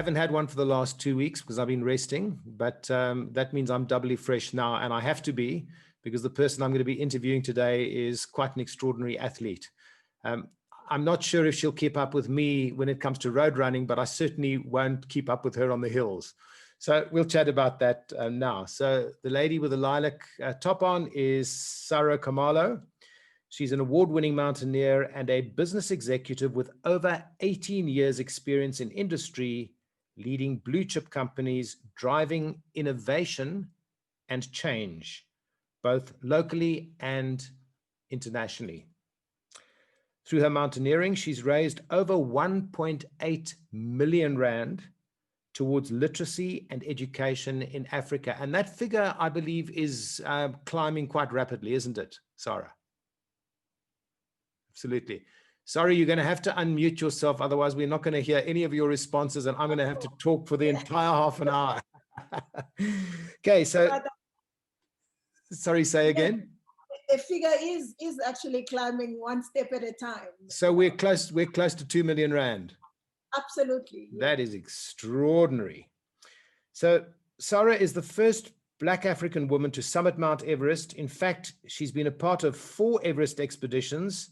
haven't had one for the last 2 weeks because I've been resting, but that means I'm doubly fresh now, and I have to be, because the person I'm going to be interviewing today is quite an extraordinary athlete. I'm not sure if she'll keep up with me when it comes to road running, but I certainly won't keep up with her on the hills. So we'll chat about that now. So the lady with the lilac top on is Saray Khumalo. She's an award-winning mountaineer and a business executive with over 18 years experience in industry, leading blue chip companies, driving innovation and change, both locally and internationally. Through her mountaineering, she's raised over 1.8 million rand towards literacy and education in Africa. And that figure, I believe, is climbing quite rapidly, isn't it, Sarah? Absolutely. Sorry, you're going to have to unmute yourself. Otherwise, we're not going to hear any of your responses, and I'm going to have to talk for the entire half an hour. Okay, so, sorry, say again. The figure is actually climbing one step at a time. So we're close to 2 million rand. Absolutely. Yeah. That is extraordinary. So Sarah is the first Black African woman to summit Mount Everest. In fact, she's been a part of 4 Everest expeditions.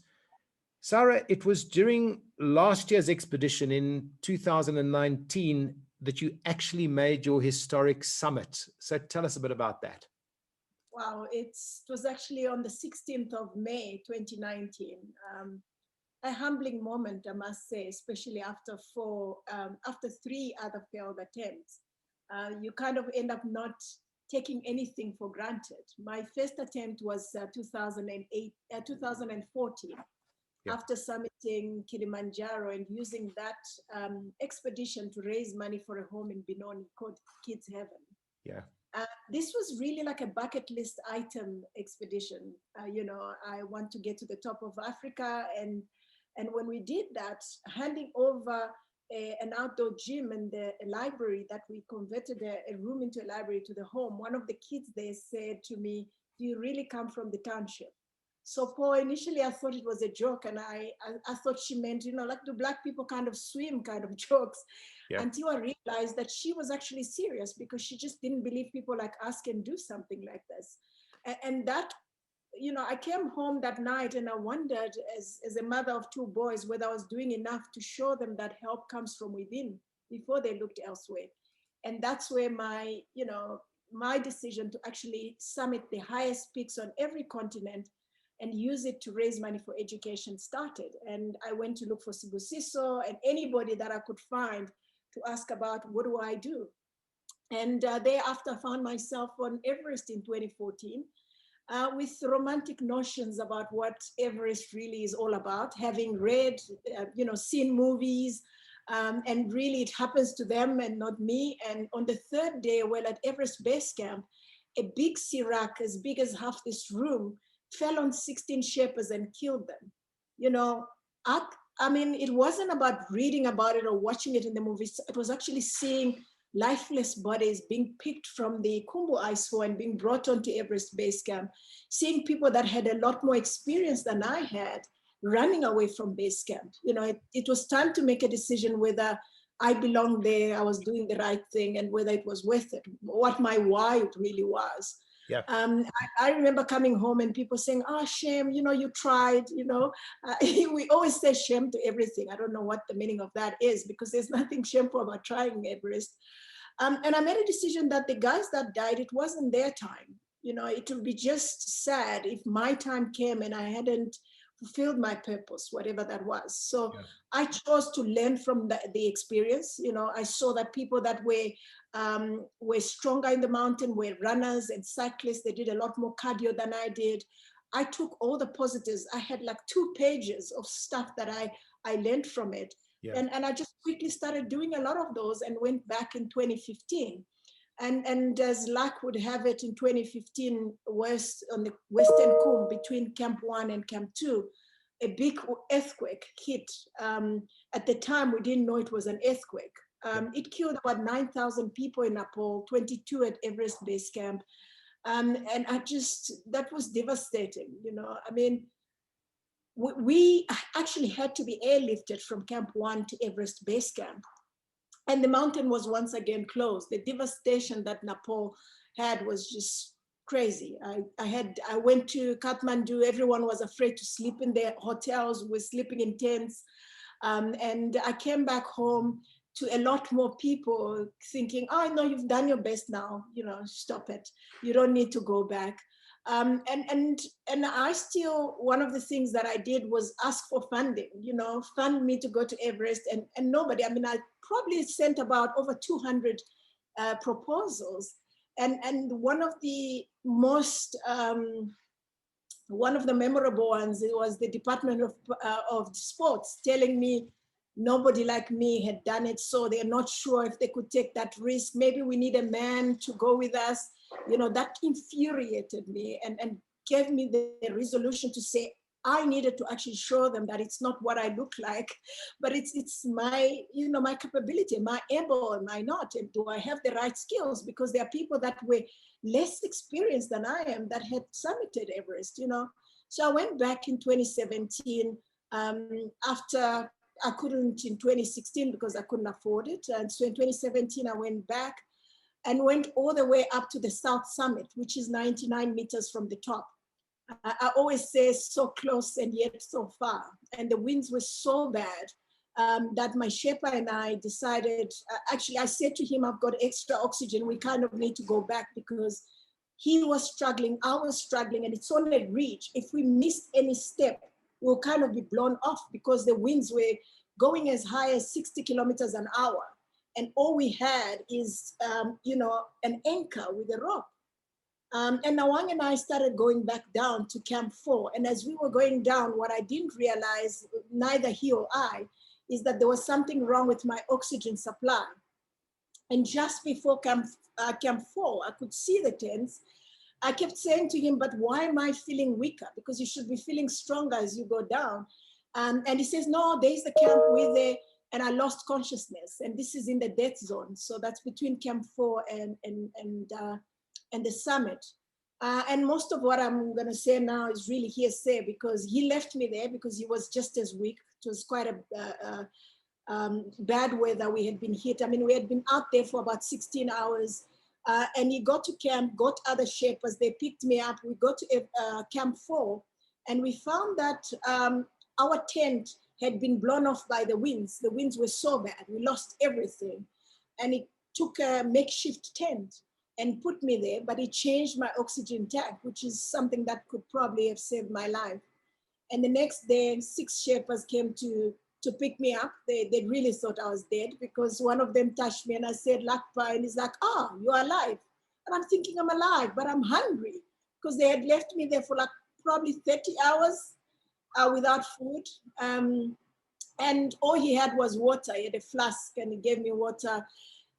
Sarah, it was during last year's expedition in 2019 that you actually made your historic summit. So tell us a bit about that. Wow, it was actually on the 16th of May, 2019. A humbling moment, I must say, especially after 3 other failed attempts. You kind of end up not taking anything for granted. My first attempt was 2014. Yeah. After summiting Kilimanjaro and using that expedition to raise money for a home in Benoni called Kids Heaven. Yeah. This was really like a bucket list item expedition. You know, I want to get to the top of Africa, and when we did that, handing over an outdoor gym and a library that we converted a room into a library to the home, one of the kids there said to me, "Do you really come from the township?" So Paul, initially I thought it was a joke, and I thought she meant, you know, like, do Black people kind of swim kind of jokes. Yeah. Until I realized that she was actually serious, because she just didn't believe people like us can do something like this. And that, you know, I came home that night and I wondered, as a mother of 2 boys, whether I was doing enough to show them that help comes from within before they looked elsewhere. And that's where my decision to actually summit the highest peaks on every continent and use it to raise money for education started. And I went to look for Sibusiso and anybody that I could find to ask about, what do I do? And thereafter I found myself on Everest in 2014 with romantic notions about what Everest really is all about, having read, seen movies, and really it happens to them and not me. And on the 3rd day, well, at Everest Base Camp, a big Sirac as big as half this room fell on 16 Sherpas and killed them. You know, I mean, it wasn't about reading about it or watching it in the movies. It was actually seeing lifeless bodies being picked from the Kumbu Icefall and being brought onto Everest Base Camp, seeing people that had a lot more experience than I had running away from base camp. You know, it was time to make a decision whether I belonged there, I was doing the right thing, and whether it was worth it, what my why it really was. Yeah. I remember coming home and people saying, "Oh, shame, you know, you tried," you know. We always say shame to everything. I don't know what the meaning of that is, because there's nothing shameful about trying Everest. And I made a decision that the guys that died, it wasn't their time. You know, it would be just sad if my time came and I hadn't fulfilled my purpose, whatever that was. So yeah. I chose to learn from the experience. You know, I saw that people that were stronger in the mountain were runners and cyclists. They did a lot more cardio than I did. I took all the positives. I had like 2 pages of stuff that I learned from it. Yeah. And I just quickly started doing a lot of those and went back in 2015. And as luck would have it, in 2015, on the Western Kum, between Camp 1 and Camp 2, a big earthquake hit. At the time, we didn't know it was an earthquake. It killed about 9,000 people in Nepal, 22 at Everest Base Camp. And that was devastating, you know. I mean, we actually had to be airlifted from Camp 1 to Everest Base Camp. And the mountain was once again closed. The devastation that Nepal had was just crazy. I went to Kathmandu. Everyone was afraid to sleep in their hotels. We're sleeping in tents. And I came back home to a lot more people thinking, oh, no, you've done your best now, stop it. You don't need to go back. And I still, one of the things that I did was ask for funding, fund me to go to Everest, and nobody, I probably sent about over 200 proposals. And one of the most, one of the memorable ones, it was the Department of Sports telling me nobody like me had done it, so they're not sure if they could take that risk. Maybe we need a man to go with us. That infuriated me and gave me the resolution to say, I needed to actually show them that it's not what I look like, but it's my, my capability. Am I able? Am I not? And do I have the right skills? Because there are people that were less experienced than I am that had summited Everest, So I went back in 2017 after I couldn't in 2016 because I couldn't afford it. And so in 2017, I went back and went all the way up to the South Summit, which is 99 meters from the top. I always say so close and yet so far. And the winds were so bad that my Sherpa and I decided, actually I said to him, I've got extra oxygen. We kind of need to go back because he was struggling, I was struggling, and it's on a ridge. If we missed any step, we'll kind of be blown off because the winds were going as high as 60 kilometers an hour. And all we had is, an anchor with a rope. And Nawang and I started going back down to Camp 4. And as we were going down, what I didn't realize, neither he or I, is that there was something wrong with my oxygen supply. And just before Camp 4, I could see the tents. I kept saying to him, but why am I feeling weaker? Because you should be feeling stronger as you go down. And he says, no, there's the camp with the, and I lost consciousness. And this is in the death zone. So that's between Camp 4 and the summit. And most of what I'm going to say now is really hearsay because he left me there because he was just as weak. It was quite a bad weather we had been hit. We had been out there for about 16 hours. And he got to camp, got other Sherpas, they picked me up. We got to Camp 4, and we found that our tent had been blown off by the winds. The winds were so bad, we lost everything. And he took a makeshift tent and put me there, but he changed my oxygen tank, which is something that could probably have saved my life. And the next day, 6 Sherpas came to pick me up. They really thought I was dead because one of them touched me and I said, Lakpa, and he's like, oh, you're alive. And I'm thinking I'm alive, but I'm hungry because they had left me there for like probably 30 hours without food. And all he had was water. He had a flask and he gave me water.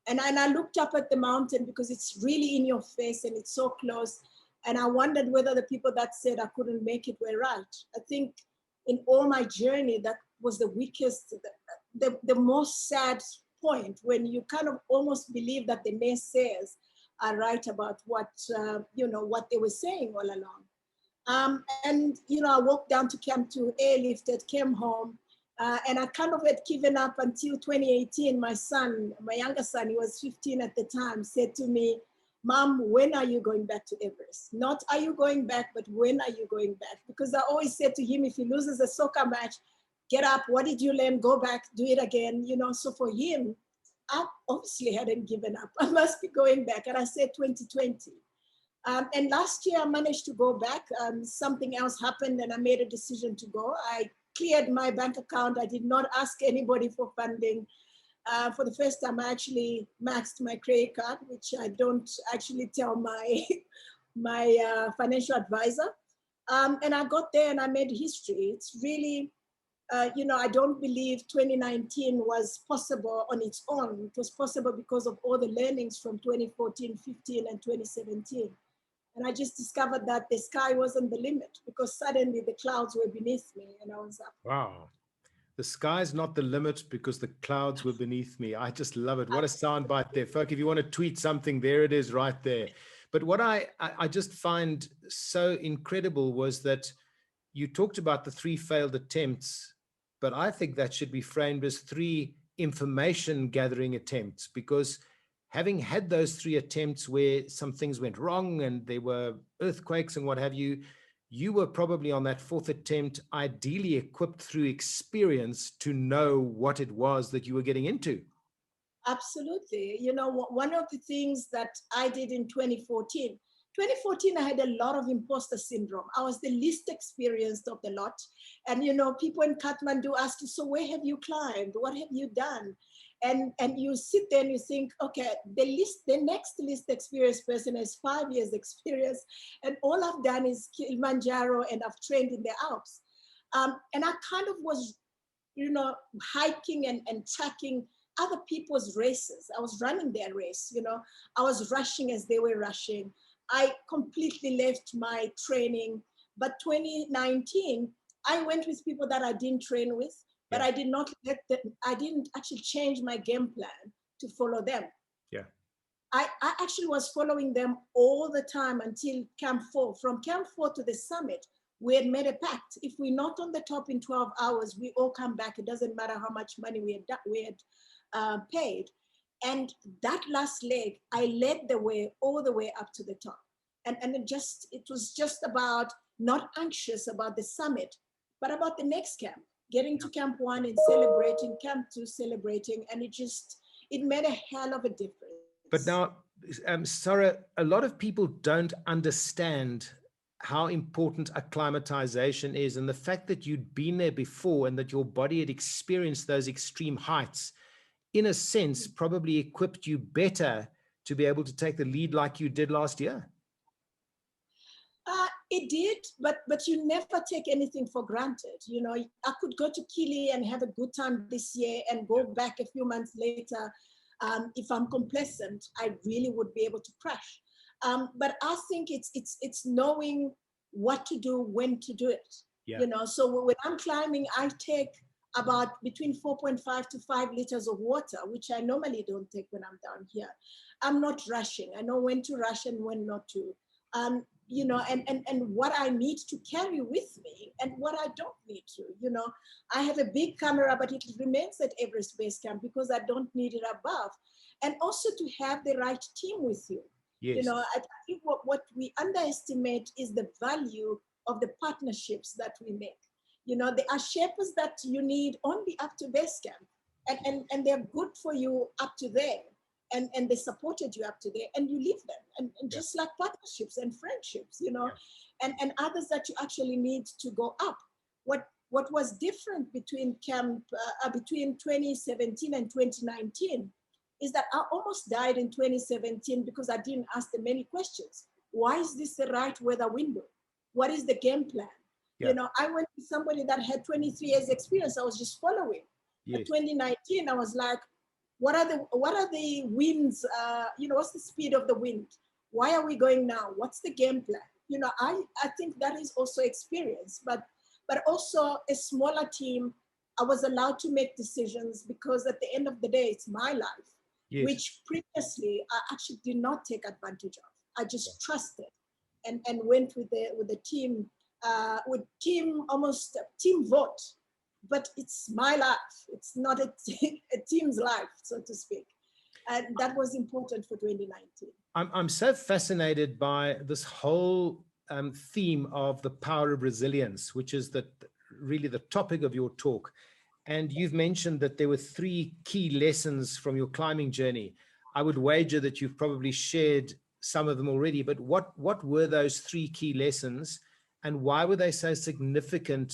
And I looked up at the mountain because it's really in your face and it's so close. And I wondered whether the people that said I couldn't make it were right. I think in all my journey, that was the weakest, the most sad point when you kind of almost believe that the naysayers are right about what, what they were saying all along. And, I walked down to Camp 2, airlifted, came home, and I kind of had given up until 2018. My younger son, he was 15 at the time, said to me, Mom, when are you going back to Everest? Not are you going back, but when are you going back? Because I always said to him, if he loses a soccer match, get up, what did you learn? Go back, do it again. So for him, I obviously hadn't given up. I must be going back. And I said 2020. And last year I managed to go back. Something else happened and I made a decision to go. I cleared my bank account. I did not ask anybody for funding. For the first time, I actually maxed my credit card, which I don't actually tell my, my financial advisor. And I got there and I made history. It's really, I don't believe 2019 was possible on its own. It was possible because of all the learnings from 2014, 15, and 2017. And I just discovered that the sky wasn't the limit because suddenly the clouds were beneath me and I was up. Wow. The sky's not the limit because the clouds were beneath me. I just love it. What a soundbite there. Folk, if you want to tweet something, there it is right there. But what I just find so incredible was that you talked about the 3 failed attempts, but I think that should be framed as 3 information gathering attempts? Because having had those 3 attempts where some things went wrong and there were earthquakes and what have you, you were probably on that 4th attempt, ideally equipped through experience to know what it was that you were getting into. Absolutely. You know, one of the things that I did in 2014, I had a lot of imposter syndrome. I was the least experienced of the lot. And, you know, people in Kathmandu ask you, so where have you climbed? What have you done? And you sit there and you think, okay, the next least experienced person has 5 years experience. And all I've done is Kilimanjaro and I've trained in the Alps. And I kind of was, you know, hiking and tracking other people's races. I was running their race, you know. I was rushing as they were rushing. I completely left my training. But 2019, I went with people that I didn't train with, but I did not I didn't actually change my game plan to follow them. Yeah. I actually was following them all the time until Camp 4. From Camp 4 to the summit, we had made a pact. If we're not on the top in 12 hours, we all come back. It doesn't matter how much money we had paid. And that last leg, I led the way all the way up to the top. And it was just about not anxious about the summit, but about the next camp, getting to Camp 1 and celebrating, Camp 2 celebrating. And it made a hell of a difference. But now, Sarah, a lot of people don't understand how important acclimatization is, and the fact that you'd been there before and that your body had experienced those extreme heights, in a sense, probably equipped you better to be able to take the lead like you did last year. It did, but you never take anything for granted. You know, I could go to Kili and have a good time this year and go back a few months later. If I'm complacent, I really would be able to crash. But I think it's knowing what to do, when to do it. Yeah. You know, so when I'm climbing, I take about between 4.5 to 5 liters of water, which I normally don't take when I'm down here. I'm not rushing. I know when to rush and when not to. You know, and what I need to carry with me and what I don't need to. You know, I have a big camera, but it remains at Everest Base Camp because I don't need it above. And also to have the right team with you. Yes. You know, I think what we underestimate is the value of the partnerships that we make. You know, there are Sherpas that you need only up to base camp, and they're good for you up to there. And they supported you up to there, and you leave them. And just like partnerships and friendships, you know, and others that you actually need to go up. What was different between between 2017 and 2019 is that I almost died in 2017 because I didn't ask them many questions. Why is this the right weather window? What is the game plan? Yeah. You know, I went to somebody that had 23 years experience. I was just following. Yes. In 2019, I was like, what are the winds? You know, what's the speed of the wind? Why are we going now? What's the game plan? You know, I think that is also experience, but also a smaller team. I was allowed to make decisions because at the end of the day, it's my life, yes. Which previously I actually did not take advantage of. I just trusted and went with the team, almost team vote. But it's my life. It's not a team's life, so to speak. And that was important for 2019. I'm so fascinated by this whole theme of the power of resilience, which is really the topic of your talk. And you've mentioned that there were 3 key lessons from your climbing journey. I would wager that you've probably shared some of them already, but what were those 3 key lessons, and why were they so significant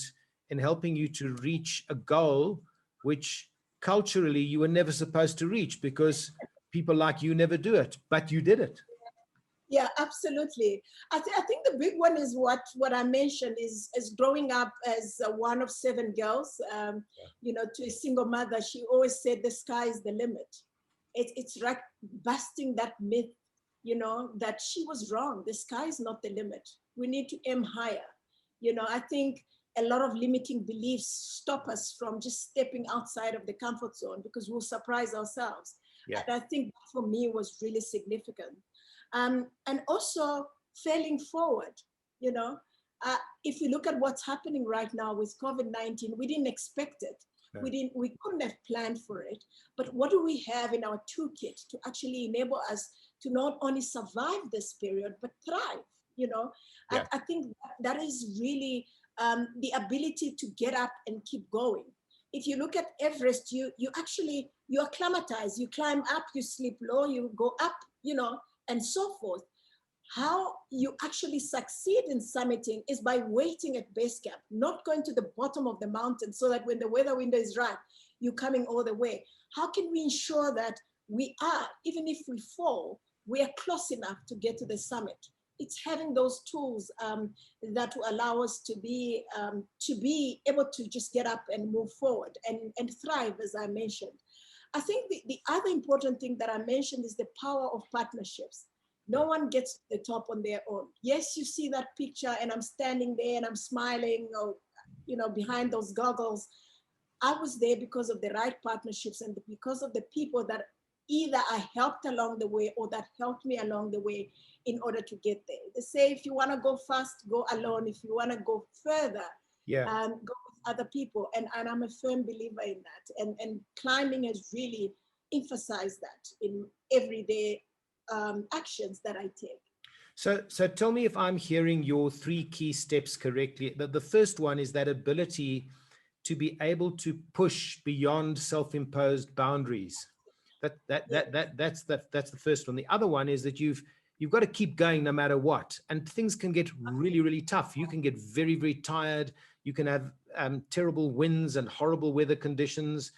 in helping you to reach a goal which culturally you were never supposed to reach because people like you never do it, but you did it? Yeah, absolutely. I think the big one is what I mentioned is growing up as one of 7 girls, you know, to a single mother. She always said the sky is the limit. It's like busting that myth, you know, that she was wrong. The sky is not the limit. We need to aim higher. You know, I think a lot of limiting beliefs stop us from just stepping outside of the comfort zone because we'll surprise ourselves. Yeah. And I think that for me was really significant. And also failing forward, you know. If you look at what's happening right now with COVID-19, we didn't expect it. No. We couldn't have planned for it. But what do we have in our toolkit to actually enable us to not only survive this period, but thrive? You know, Yeah. I think that is really the ability to get up and keep going. If you look at Everest, you acclimatize, you climb up, you sleep low, you go up, you know, and so forth. How you actually succeed in summiting is by waiting at base camp, not going to the bottom of the mountain so that when the weather window is right, you're coming all the way. How can we ensure that we are, even if we fall, we are close enough to get to the summit? It's having those tools that will allow us to be able to just get up and move forward and thrive, as I mentioned. I think the other important thing that I mentioned is the power of partnerships. No one gets to the top on their own. Yes, you see that picture and I'm standing there and I'm smiling, or, you know, behind those goggles. I was there because of the right partnerships and because of the people that either I helped along the way or that helped me along the way in order to get there. They say, if you want to go fast, go alone. If you want to go further, Yeah. go with other people. And I'm a firm believer in that. And climbing has really emphasized that in everyday actions that I take. So tell me if I'm hearing your three key steps correctly. The first one is that ability to be able to push beyond self-imposed boundaries. That's the first one. The other one is that you've got to keep going no matter what. And things can get really, really tough. You can get very, very tired. You can have terrible winds and horrible weather conditions.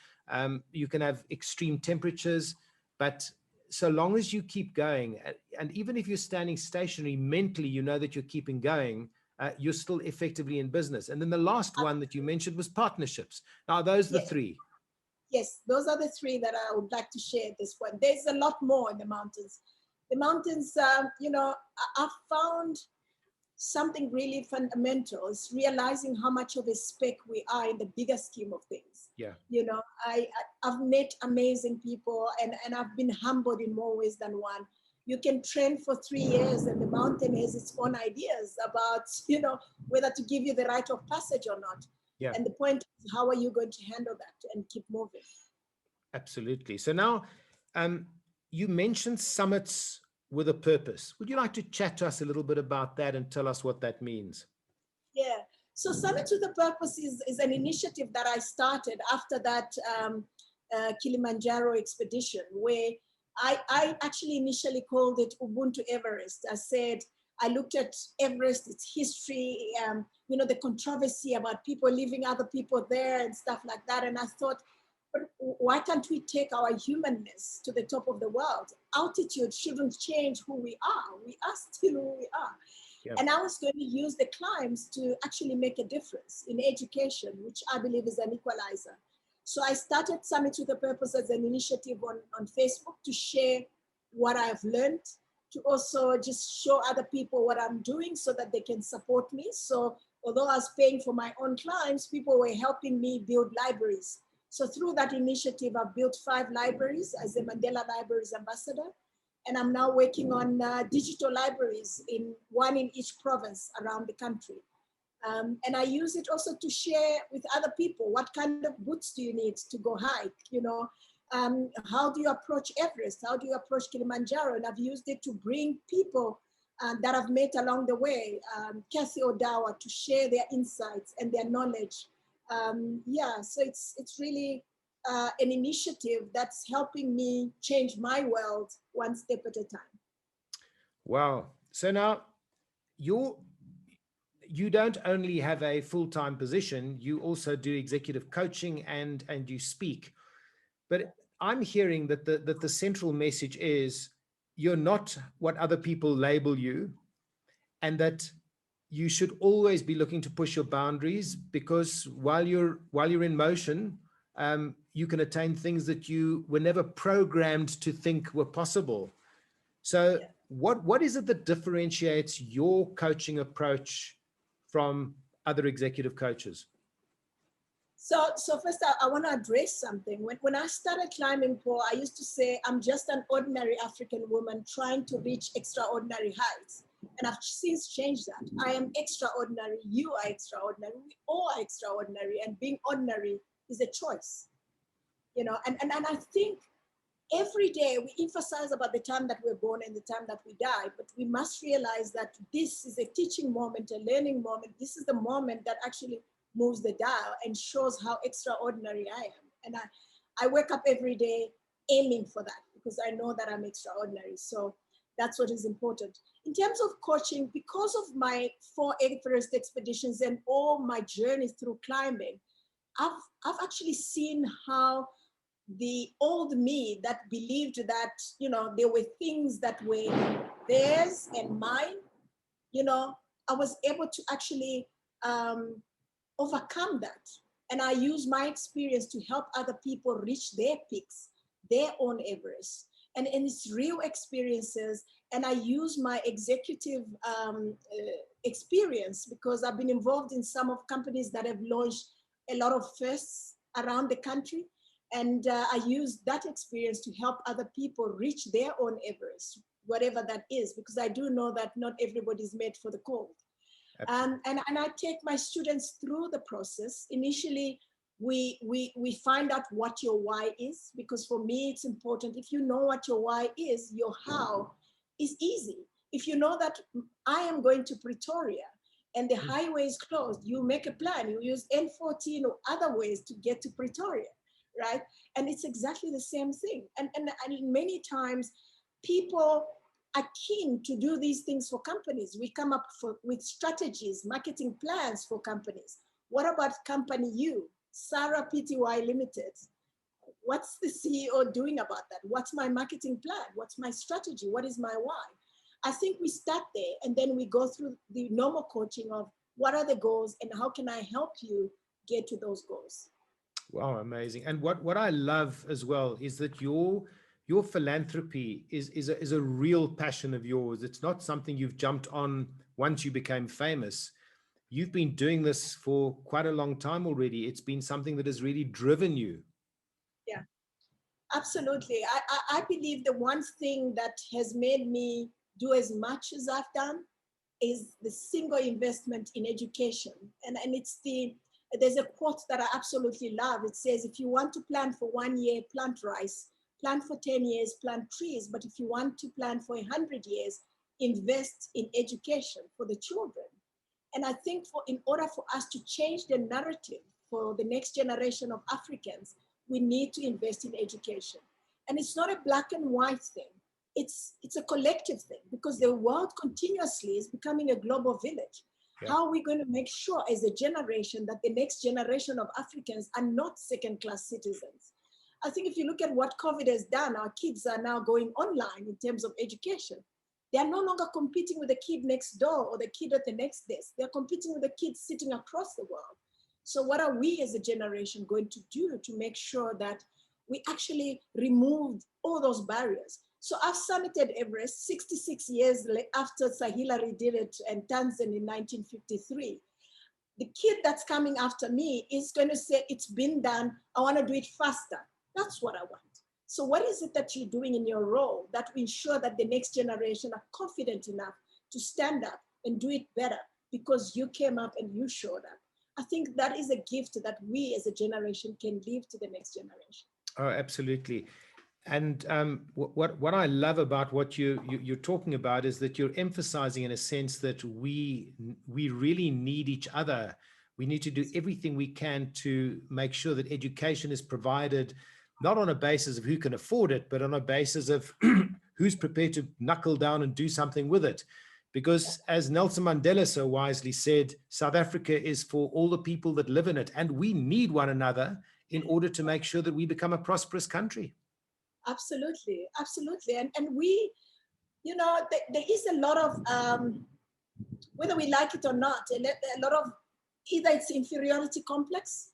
You can have extreme temperatures, but so long as you keep going, and even if you're standing stationary, mentally, you know that you're keeping going, you're still effectively in business. And then the last one that you mentioned was partnerships. Now, those are the three. Yes, those are the three that I would like to share at this point. There's a lot more in the mountains. The mountains, you know, I've found something really fundamental is realizing how much of a speck we are in the bigger scheme of things. Yeah. You know, I've met amazing people and I've been humbled in more ways than one. You can train for 3 years and the mountain has its own ideas about, you know, whether to give you the rite of passage or not. Yeah. And the point is, how are you going to handle that and keep moving? Absolutely. So now, you mentioned summits with a purpose. Would you like to chat to us a little bit about that and tell us what that means? Yeah. So Summit with a Purpose is an initiative that I started after that Kilimanjaro expedition, where I actually initially called it Ubuntu Everest. I said, I looked at Everest, its history, you know, the controversy about people leaving other people there and stuff like that. And I thought, but why can't we take our humanness to the top of the world? Altitude shouldn't change who we are. We are still who we are. Yeah. And I was going to use the climbs to actually make a difference in education, which I believe is an equalizer. So I started Summit with a Purpose as an initiative on Facebook to share what I've learned, to also just show other people what I'm doing so that they can support me. So although I was paying for my own climbs, people were helping me build libraries. So through that initiative, I've built 5 libraries as a Mandela Libraries ambassador. And I'm now working on digital libraries, one in each province around the country. And I use it also to share with other people. What kind of boots do you need to go hike? You know, how do you approach Everest? How do you approach Kilimanjaro? And I've used it to bring people that I've met along the way, Kathy Odawa, to share their insights and their knowledge. Yeah, so it's really an initiative that's helping me change my world one step at a time. Wow. So now you don't only have a full-time position, you also do executive coaching and you speak. But I'm hearing that the central message is you're not what other people label you, and that you should always be looking to push your boundaries, because while you're in motion, you can attain things that you were never programmed to think were possible. So what is it that differentiates your coaching approach from other executive coaches? So first, I want to address something. When I started climbing pole, I used to say, I'm just an ordinary African woman trying to reach extraordinary heights. And I've since changed that. I am extraordinary. You are extraordinary. We all are extraordinary. And being ordinary is a choice, you know, and I think every day we emphasize about the time that we're born and the time that we die, but we must realize that this is a teaching moment, a learning moment. This is the moment that actually moves the dial and shows how extraordinary I am. And I wake up every day aiming for that because I know that I'm extraordinary. So that's what is important. In terms of coaching, because of my 4 Everest expeditions and all my journey through climbing, I've actually seen how the old me that believed that, you know, there were things that were theirs and mine, you know, I was able to actually overcome that. And I use my experience to help other people reach their peaks, their own Everest. And it's real experiences. And I use my executive experience because I've been involved in some of companies that have launched a lot of firsts around the country. And I use that experience to help other people reach their own Everest, whatever that is, because I do know that not everybody is made for the cold. And I take my students through the process. Initially, we find out what your why is, because for me, it's important. If you know what your why is, your how is easy. If you know that I am going to Pretoria and the highway is closed, you make a plan. You use N14 or other ways to get to Pretoria, right? And it's exactly the same thing. And many times people are keen to do these things for companies. We come up with strategies, marketing plans for companies. What about company U, Sarah Pty Limited? What's the CEO doing about that? What's my marketing plan? What's my strategy? What is my why? I think we start there and then we go through the normal coaching of what are the goals and how can I help you get to those goals? Wow, amazing. And what I love as well is that your philanthropy is a real passion of yours. It's not something you've jumped on once you became famous. You've been doing this for quite a long time already. It's been something that has really driven you. Yeah, absolutely. I believe the one thing that has made me do as much as I've done is the single investment in education. And there's a quote that I absolutely love. It says, if you want to plant for 1 year, plant rice. Plant for 10 years, plant trees. But if you want to plant for 100 years, invest in education for the children. And I think in order for us to change the narrative for the next generation of Africans, we need to invest in education. And it's not a black and white thing. It's a collective thing because the world continuously is becoming a global village. Yeah. How are we going to make sure as a generation that the next generation of Africans are not second-class citizens? I think if you look at what COVID has done, our kids are now going online in terms of education. They are no longer competing with the kid next door or the kid at the next desk. They're competing with the kids sitting across the world. So what are we as a generation going to do to make sure that we actually remove all those barriers? So I've summited Everest 66 years after Sir Hillary did it and Tanzan in 1953. The kid that's coming after me is going to say, it's been done, I want to do it faster. That's what I want. So what is it that you're doing in your role that will ensure that the next generation are confident enough to stand up and do it better because you came up and you showed up? I think that is a gift that we as a generation can leave to the next generation. Oh, absolutely. And what I love about what you're talking about is that you're emphasizing in a sense that we really need each other. We need to do everything we can to make sure that education is provided, not on a basis of who can afford it, but on a basis of who's prepared to knuckle down and do something with it. Because as Nelson Mandela so wisely said, South Africa is for all the people that live in it, and we need one another in order to make sure that we become a prosperous country. Absolutely, absolutely. And we, you know, there is a lot of, whether we like it or not, a lot of, either it's inferiority complex,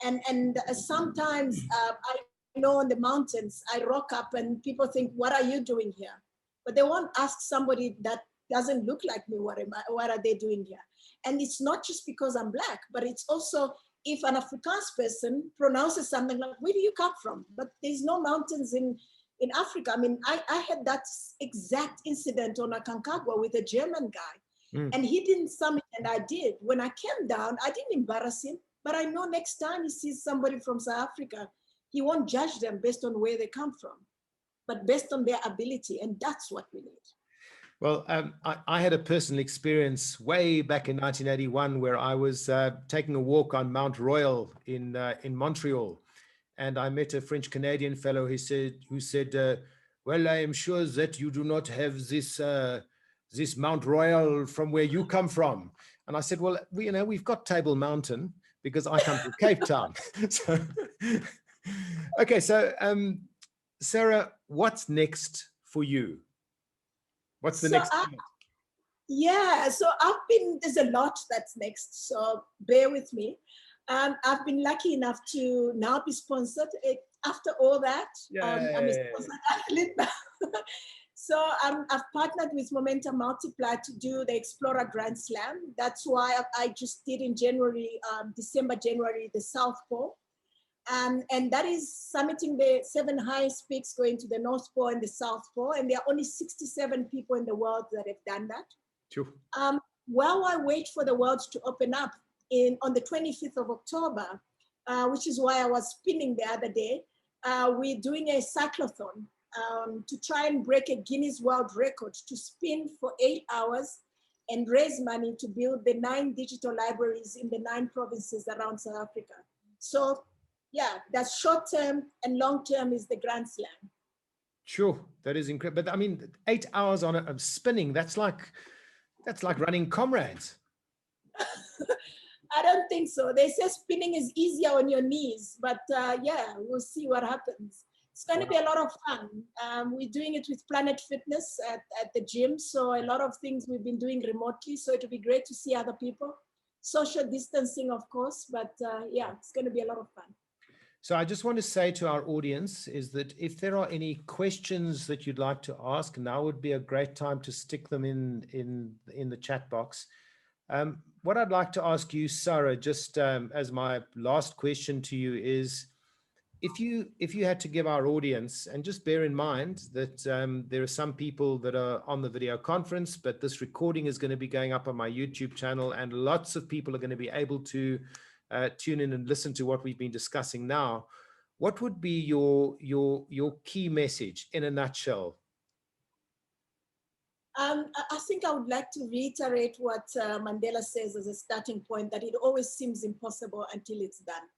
and sometimes I know in the mountains, I rock up and people think, what are you doing here? But they won't ask somebody that doesn't look like me, what are they doing here? And it's not just because I'm Black, but it's also if an Afrikaans person pronounces something like, where do you come from? But there's no mountains in Africa. I mean, I had that exact incident on Aconcagua with a German guy. And he didn't summit and I did. When I came down, I didn't embarrass him. But I know next time he sees somebody from South Africa, he won't judge them based on where they come from, but based on their ability. And that's what we need. Well, I had a personal experience way back in 1981 where I was taking a walk on Mount Royal in Montreal, and I met a French Canadian fellow who said, "Well, I am sure that you do not have this Mount Royal from where you come from." And I said, "Well, we've got Table Mountain because I come from Cape Town." So, okay, so Sarah, what's next for you? What's the next? Yeah, so there's a lot that's next, so bear with me. I've been lucky enough to now be sponsored. After all that, I'm a sponsored athlete now. So I've partnered with Momentum Multiply to do the Explorer Grand Slam. That's why I just did in January, December, January, the South Pole. And that is summiting the 7 highest peaks going to the North Pole and the South Pole. And there are only 67 people in the world that have done that. Sure. While I wait for the world to open up on the 25th of October, which is why I was spinning the other day, we're doing a cyclothon to try and break a Guinness World Record to spin for 8 hours and raise money to build the 9 digital libraries in the 9 provinces around South Africa. So yeah, that's short term, and long term is the Grand Slam. Sure, that is incredible. But I mean, 8 hours on a spinning, that's like running comrades. I don't think so. They say spinning is easier on your knees, but yeah, we'll see what happens. It's going to be a lot of fun. We're doing it with Planet Fitness at the gym. So a lot of things we've been doing remotely. So it'll be great to see other people. Social distancing, of course, but yeah, it's going to be a lot of fun. So I just want to say to our audience is that if there are any questions that you'd like to ask, now would be a great time to stick them in the chat box. What I'd like to ask you, Sarah, just as my last question to you is, if you had to give our audience, and just bear in mind that there are some people that are on the video conference, but this recording is going to be going up on my YouTube channel, and lots of people are going to be able to tune in and listen to what we've been discussing now. What would be your key message in a nutshell? I think I would like to reiterate what Mandela says as a starting point, that it always seems impossible until it's done.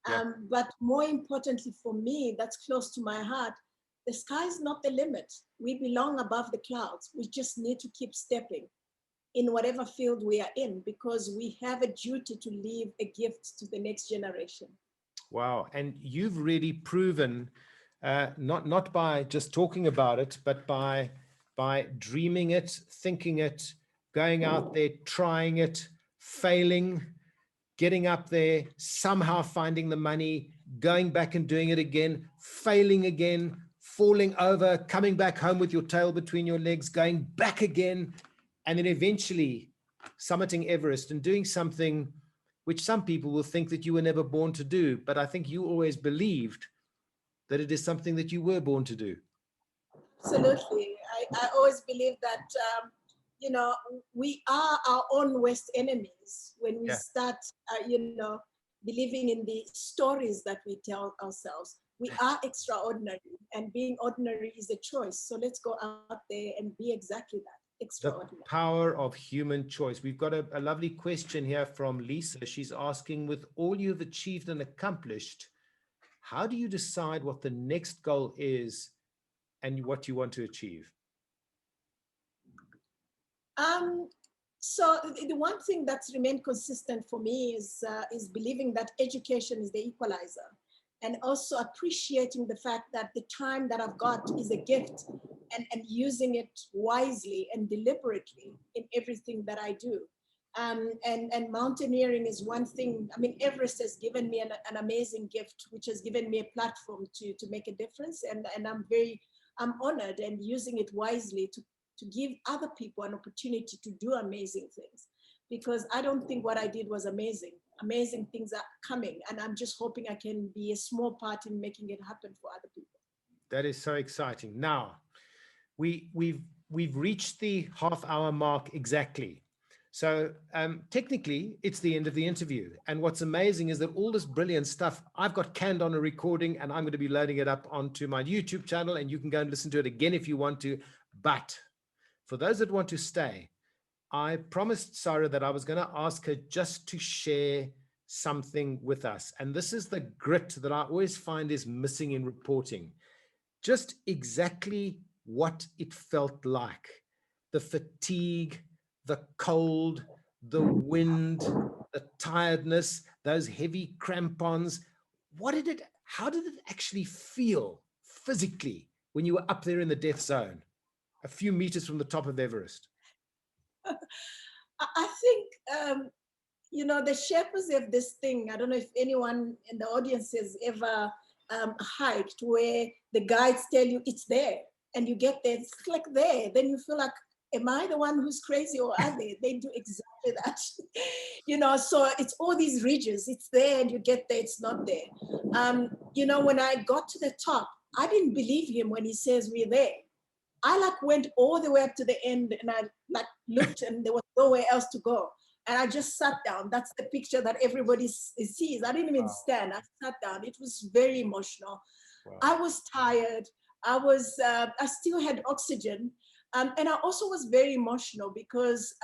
Yeah. But more importantly for me, that's close to my heart, the sky is not the limit. We belong above the clouds. We just need to keep stepping in whatever field we are in, because we have a duty to leave a gift to the next generation. Wow. And you've really proven, not by just talking about it, but by dreaming it, thinking it, going out there, trying it, failing, getting up there, somehow finding the money, going back and doing it again, failing again, falling over, coming back home with your tail between your legs, going back again, and then eventually summiting Everest and doing something which some people will think that you were never born to do. But I think you always believed that it is something that you were born to do. Absolutely. I always believe that, we are our own worst enemies when we start, believing in the stories that we tell ourselves. We are extraordinary, and being ordinary is a choice. So let's go out there and be exactly that. The power of human choice. We've got a lovely question here from Lisa. She's asking, with all you've achieved and accomplished, how do you decide what the next goal is and what you want to achieve? So the one thing that's remained consistent for me is believing that education is the equalizer, and also appreciating the fact that the time that I've got is a gift, and using it wisely and deliberately in everything that I do. And mountaineering is one thing. I mean, Everest has given me an amazing gift, which has given me a platform to make a difference. And I'm honored and using it wisely to give other people an opportunity to do amazing things. Because I don't think what I did was amazing. Amazing things are coming, and I'm just hoping I can be a small part in making it happen for other people. That is so exciting. Now, we've reached the half-hour mark exactly. So technically, it's the end of the interview. And what's amazing is that all this brilliant stuff, I've got canned on a recording, and I'm going to be loading it up onto my YouTube channel, and you can go and listen to it again if you want to. But for those that want to stay, I promised Sarah that I was going to ask her just to share something with us. And this is the grit that I always find is missing in reporting. Just exactly what it felt like. The fatigue, the cold, the wind, the tiredness, those heavy crampons. How did it actually feel physically when you were up there in the death zone, a few meters from the top of Everest? I think, the Sherpas have this thing. I don't know if anyone in the audience has ever hiked where the guides tell you it's there, and you get there, it's like there. Then you feel like, am I the one who's crazy, or are they? They do exactly that. So it's all these ridges, it's there, and you get there, it's not there. When I got to the top, I didn't believe him when he says we're there. I went all the way up to the end, and I looked, and there was nowhere else to go. And I just sat down. That's the picture that everybody sees. I didn't even stand. I sat down. It was very emotional. Wow. I was tired. I still had oxygen. And I also was very emotional because,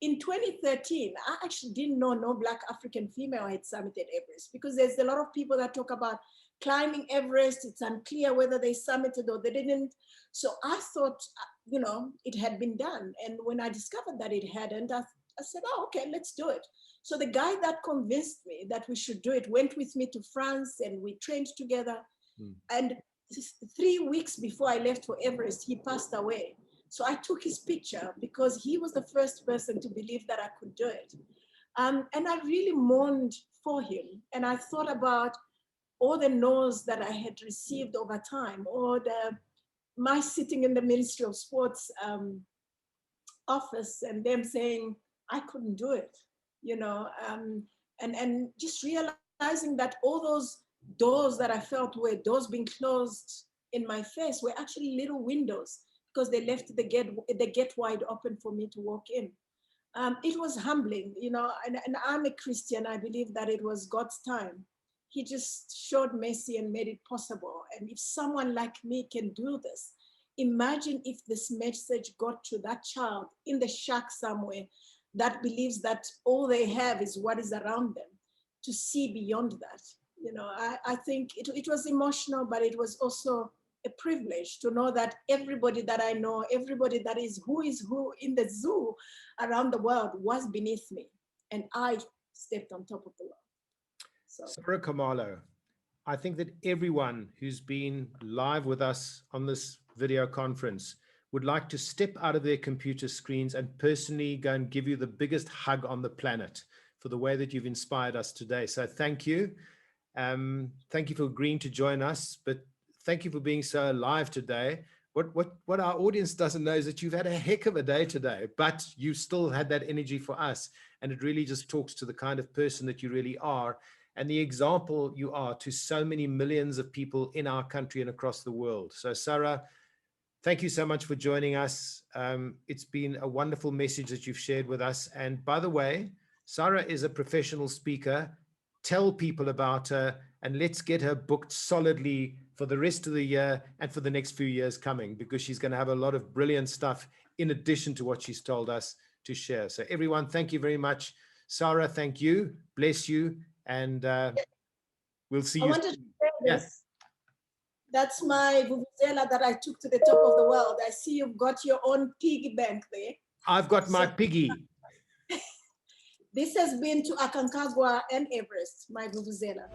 in 2013, I actually didn't know no Black African female had summited Everest, because there's a lot of people that talk about climbing Everest. It's unclear whether they summited or they didn't. So I thought, it had been done. And when I discovered that it hadn't, I said, oh, okay, let's do it. So the guy that convinced me that we should do it went with me to France, and we trained together. And 3 weeks before I left for Everest, he passed away. So I took his picture because he was the first person to believe that I could do it. And I really mourned for him. And I thought about all the no's that I had received over time, or my sitting in the Ministry of Sports office and them saying I couldn't do it, and just realizing that all those doors that I felt were doors being closed in my face were actually little windows, because they left the gate wide open for me to walk in. It was humbling, and I'm a Christian. I believe that it was God's time. He just showed mercy and made it possible. And if someone like me can do this, imagine if this message got to that child in the shack somewhere that believes that all they have is what is around them, to see beyond that. I think it was emotional, but it was also a privilege to know that everybody that I know, everybody that is who in the zoo around the world was beneath me, and I stepped on top of the world. So. Saray Khumalo, I think that everyone who's been live with us on this video conference would like to step out of their computer screens and personally go and give you the biggest hug on the planet for the way that you've inspired us today. So thank you. Thank you for agreeing to join us, but thank you for being so alive today. What our audience doesn't know is that you've had a heck of a day today, but you still had that energy for us. And it really just talks to the kind of person that you really are, and the example you are to so many millions of people in our country and across the world. So Sarah, thank you so much for joining us. It's been a wonderful message that you've shared with us. And by the way, Sarah is a professional speaker. Tell people about her, and let's get her booked solidly for the rest of the year and for the next few years coming, because she's going to have a lot of brilliant stuff in addition to what she's told us to share. So everyone, thank you very much. Sarah, thank you. Bless you. And we'll see you. I wanted to say this. Yeah. That's my vuvuzela that I took to the top of the world. I see you've got your own piggy bank there. I've got my piggy. This has been to Aconcagua and Everest, my vuvuzela.